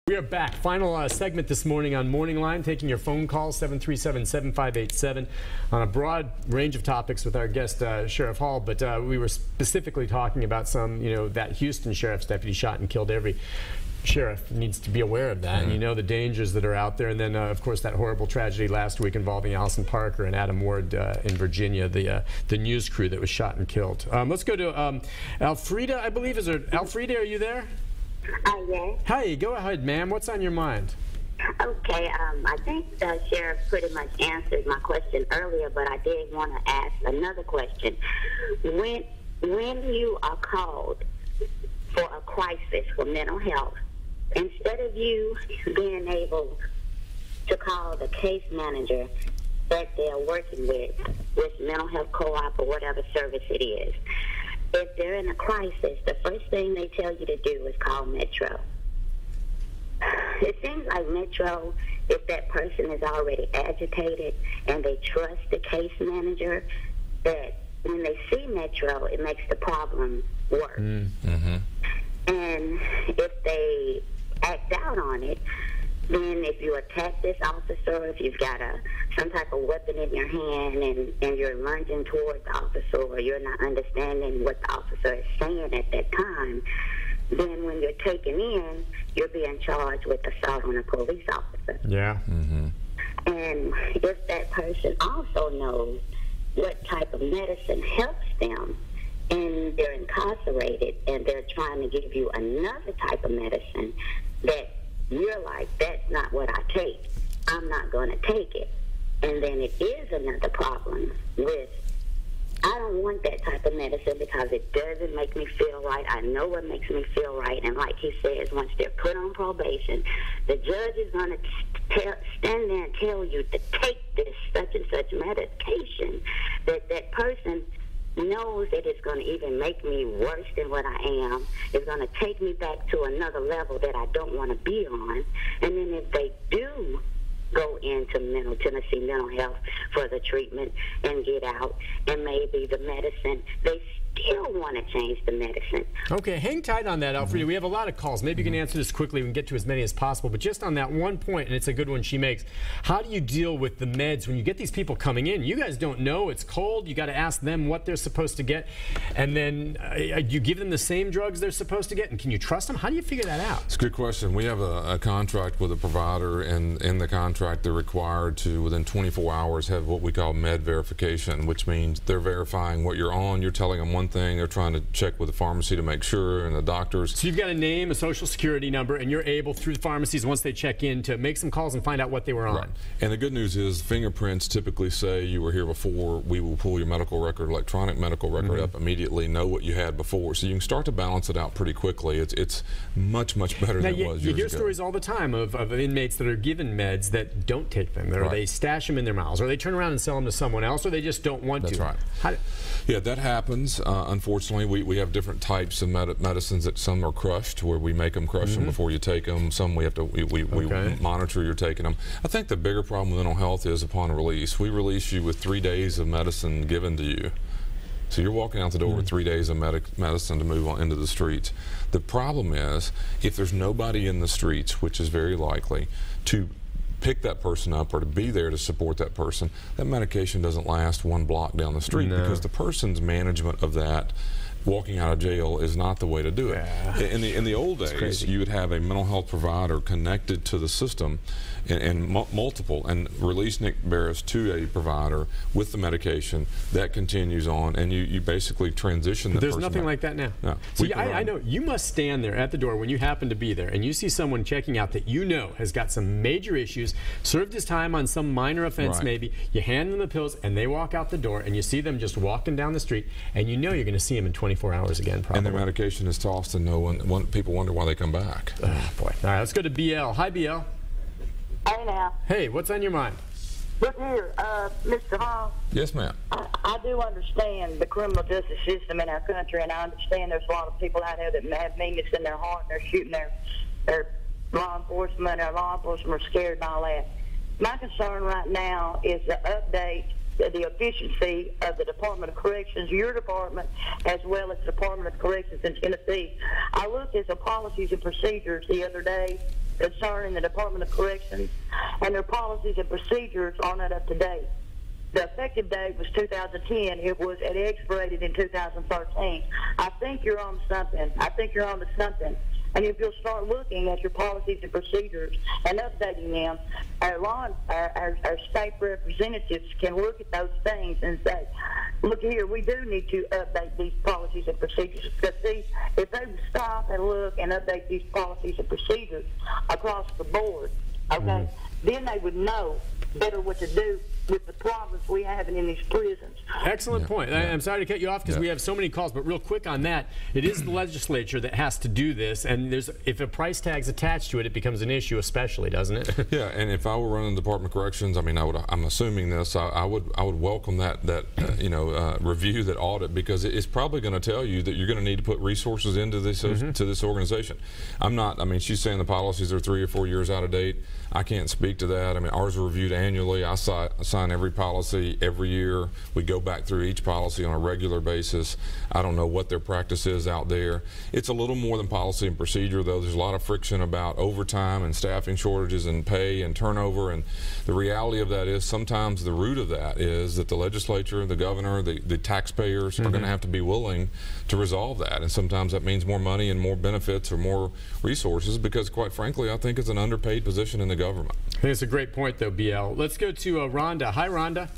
We are back. Final segment this morning on Morning Line, taking your phone calls, 737-7587, on a broad range of topics with our guest, Sheriff Hall. But we were specifically talking about some, that Houston sheriff's deputy shot and killed. Every sheriff needs to be aware of that, and the dangers that are out there. And then, of course, that horrible tragedy last week involving Allison Parker and Adam Ward in Virginia, the news crew that was shot and killed. Let's go to Alfreda, I believe. Is there Alfreda? Are you there? Yes. Hi, go ahead, ma'am. What's on your mind? Okay, I think the sheriff pretty much answered my question earlier, but I did want to ask another question. When you are called for a crisis for mental health, instead of you being able to call the case manager that they're working with mental health co-op or whatever service it is, if they're in a crisis, the first thing they tell you to do is call Metro. It seems like Metro, if that person is already agitated and they trust the case manager, that when they see Metro, it makes the problem worse. Mm-hmm. And if they act out on it, then if you attack this officer, if you've got some type of weapon in your hand and you're lunging towards the officer, or you're not understanding what the officer is saying at that time, then when you're taken in, you're being charged with assault on a police officer. Yeah. Mm-hmm. And if that person also knows what type of medicine helps them, and they're incarcerated and they're trying to give you another type of medicine that you're like, that's not what I take, I'm not going to take it. And then it is another problem with, I don't want that type of medicine because it doesn't make me feel right. I know what makes me feel right. And like he says, once they're put on probation, the judge is going to stand there and tell you to take this such and such medication, that person knows that it's going to even make me worse than what I am. It's going to take me back to another level that I don't want to be on. And then if they do go into Tennessee mental health for the treatment and get out, and maybe the medicine, they still want to change the medicine. Okay, hang tight on that, Alfreda. We have a lot of calls. Maybe you can answer this quickly. We can get to as many as possible. But just on that one point, and it's a good one she makes, how do you deal with the meds when you get these people coming in? You guys don't know. It's cold. You got to ask them what they're supposed to get. And then you give them the same drugs they're supposed to get. And can you trust them? How do you figure that out? It's a good question. We have a contract with a provider, and in the contract they're required to, within 24 hours, have what we call med verification, which means they're verifying what you're on. You're telling them one thing, they're trying to check with the pharmacy to make sure, and the doctors. So you've got a name, a social security number, and you're able, through the pharmacies, once they check in, to make some calls and find out what they were on. Right. And the good news is fingerprints typically say you were here before. We will pull your medical record, electronic medical record up immediately, know what you had before. So you can start to balance it out pretty quickly. It's much, much better than it was years ago. You hear stories all the time of inmates that are given meds that don't take them, or they stash them in their mouths, or they turn around and sell them to someone else, or they just don't want to. That's right. Yeah, that happens. Unfortunately, we have different types of medicines. That some are crushed, where we make them crush them before you take them. Some we have to we monitor you're taking them. I think the bigger problem with mental health is upon release. We release you with 3 days of medicine given to you. So you're walking out the door with 3 days of medicine to move on into the streets. The problem is, if there's nobody in the streets, which is very likely, to pick that person up or to be there to support that person, that medication doesn't last 1 block down the street, because the person's management of that walking out of jail is not the way to do it. In the old days, you would have a mental health provider connected to the system and multiple, and release Nick Beres to a provider with the medication that continues on, and you basically transition the person. There's nothing like that now. No. See, I know you must stand there at the door when you happen to be there and you see someone checking out that you know has got some major issues, served his time on some minor offense maybe, you hand them the pills and they walk out the door, and you see them just walking down the street, and you know you're going to see them in 24 hours again, probably. And their medication is tossed, and people wonder why they come back. Oh, boy. All right, let's go to BL. Hi, BL. Hey, now. Hey, what's on your mind? Look here, Mr. Hall. Yes, ma'am. I do understand the criminal justice system in our country, and I understand there's a lot of people out there that have meanness in their heart, and they're shooting their law enforcement, or law enforcement are scared and all that. My concern right now is the update, the efficiency of the Department of Corrections, your department, as well as the Department of Corrections in Tennessee. I looked at the policies and procedures the other day, concerning the Department of Corrections, and their policies and procedures are not up to date. The effective date was 2010. It expired in 2013. I think you're on something. I think you're on to something. And if you'll start looking at your policies and procedures and updating them, our state representatives can look at those things and say, look here, we do need to update these policies and procedures. Because see, if they would stop and look and update these policies and procedures across the board, okay, then they would know better what to do with the problems we have in these prisons. Excellent point. I'm sorry to cut you off because we have so many calls, but real quick on that, it is the legislature that has to do this, and if a price tag's attached to it, it becomes an issue, especially, doesn't it? Yeah, and if I were running the Department of Corrections, I mean, I'm assuming this, I would welcome that review, that audit, because it's probably going to tell you that you're going to need to put resources into this to this organization. I mean, she's saying the policies are 3 or 4 years out of date. I can't speak to that. I mean, ours are reviewed annually. I sign every policy every year. We go back through each policy on a regular basis. I don't know what their practice is out there. It's a little more than policy and procedure, though. There's a lot of friction about overtime and staffing shortages and pay and turnover, and the reality of that is sometimes the root of that is that the legislature, the governor, the taxpayers are going to have to be willing to resolve that, and sometimes that means more money and more benefits or more resources, because quite frankly, I think it's an underpaid position in the government. I think it's a great point, though, BL. Let's go to Rhonda. Hi, Rhonda.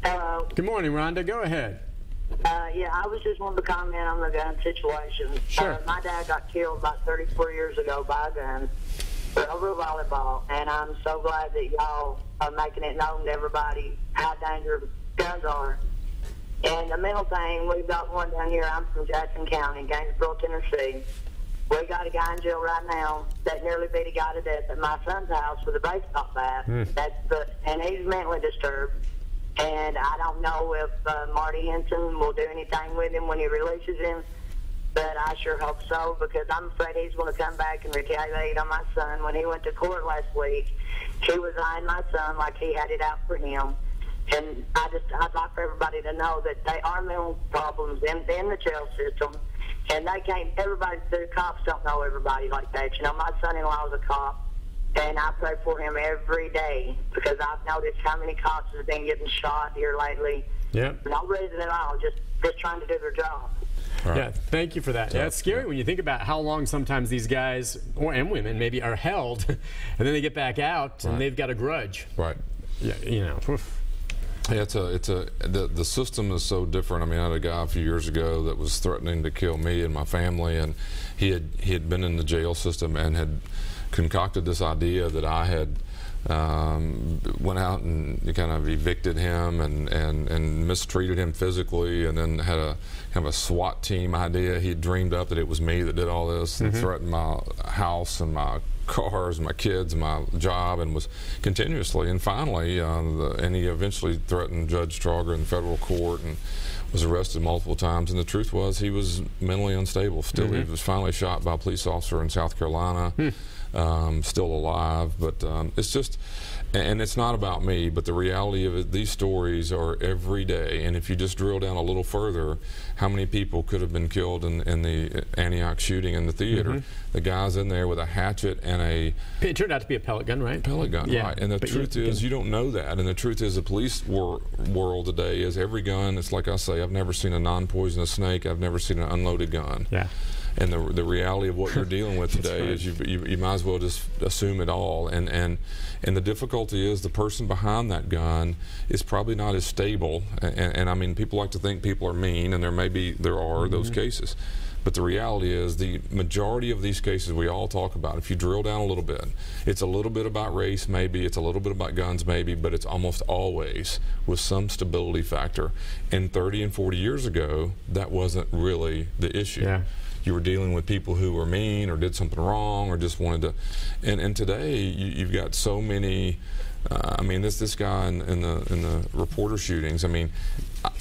Hello. Good morning, Rhonda. Go ahead. Yeah, I was just wanting to comment on the gun situation. Sure. My dad got killed about 34 years ago by a gun over volleyball, and I'm so glad that y'all are making it known to everybody how dangerous guns are. And the mental thing, we've got one down here. I'm from Davidson County, Gainesville, Tennessee. We got a guy in jail right now that nearly beat a guy to death at my son's house with a baseball bat. And he's mentally disturbed. And I don't know if Marty Henson will do anything with him when he releases him, but I sure hope so, because I'm afraid he's going to come back and retaliate on my son. When he went to court last week, he was eyeing my son like he had it out for him. And I'd like for everybody to know that they are mental problems in the jail system. And they can't, the cops don't know everybody like that. You know, my son-in-law is a cop, and I pray for him every day, because I've noticed how many cops have been getting shot here lately. Yeah. No reason at all, just trying to do their job. Right. Yeah, thank you for that. Yeah, it's scary when you think about how long sometimes these guys, and women maybe, are held, and then they get back out, and they've got a grudge. Right. Yeah, you know. Yeah, the system is so different. I mean, I had a guy a few years ago that was threatening to kill me and my family, and he had been in the jail system and had concocted this idea that I had went out and kind of evicted him and mistreated him physically, and then had a kind of a SWAT team idea. He dreamed up that it was me that did all this and threatened my house and my cars, my kids, my job, and was continuously, and finally, and he eventually threatened Judge Trauger in federal court and was arrested multiple times. And the truth was, he was mentally unstable. Still, he was finally shot by a police officer in South Carolina. Still alive, but it's just, and it's not about me, but the reality of it, these stories are every day. And if you just drill down a little further, how many people could have been killed in the Antioch shooting in the theater? The guy's in there with a hatchet and it turned out to be a pellet gun, right? Pellet gun, right. And the truth is, you don't know that. And the truth is, the police world today is every gun. It's like I say, I've never seen a non-poisonous snake. I've never seen an unloaded gun. Yeah. And the reality of what you're dealing with today is you might as well just assume it all. And the difficulty is the person behind that gun is probably not as stable. And I mean, people like to think people are mean, and there are those cases. But the reality is, the majority of these cases we all talk about, if you drill down a little bit, it's a little bit about race, maybe, it's a little bit about guns, maybe, but it's almost always with some stability factor. And 30 and 40 years ago, that wasn't really the issue. Yeah. You were dealing with people who were mean or did something wrong or just wanted to, and today you've got so many. I mean, this guy in the reporter shootings. I mean,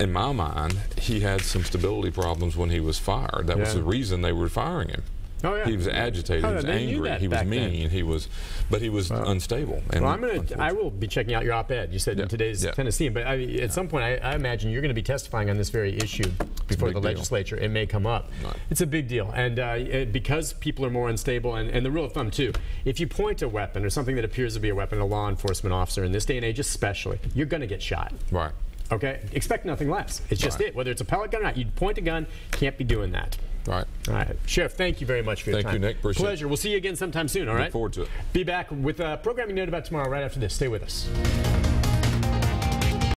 in my mind, he had some stability problems when he was fired. That was the reason they were firing him. Oh, yeah. He was agitated. He was angry. He was mean. But he was unstable. And well, I will be checking out your op-ed. You said in today's Tennessee, but at some point, I imagine you're going to be testifying on this very issue. before the legislature, it may come up. Right. It's a big deal. And because people are more unstable, and the rule of thumb, too, if you point a weapon or something that appears to be a weapon, a law enforcement officer, in this day and age especially, you're going to get shot. Right. Okay? Expect nothing less. It's just it. Whether it's a pellet gun or not, you point a gun, can't be doing that. Right. All right. Sheriff, thank you very much for your time. Thank you, Nick. Appreciate it. Pleasure. We'll see you again sometime soon, all right? Look forward to it. Be back with a programming note about tomorrow right after this. Stay with us.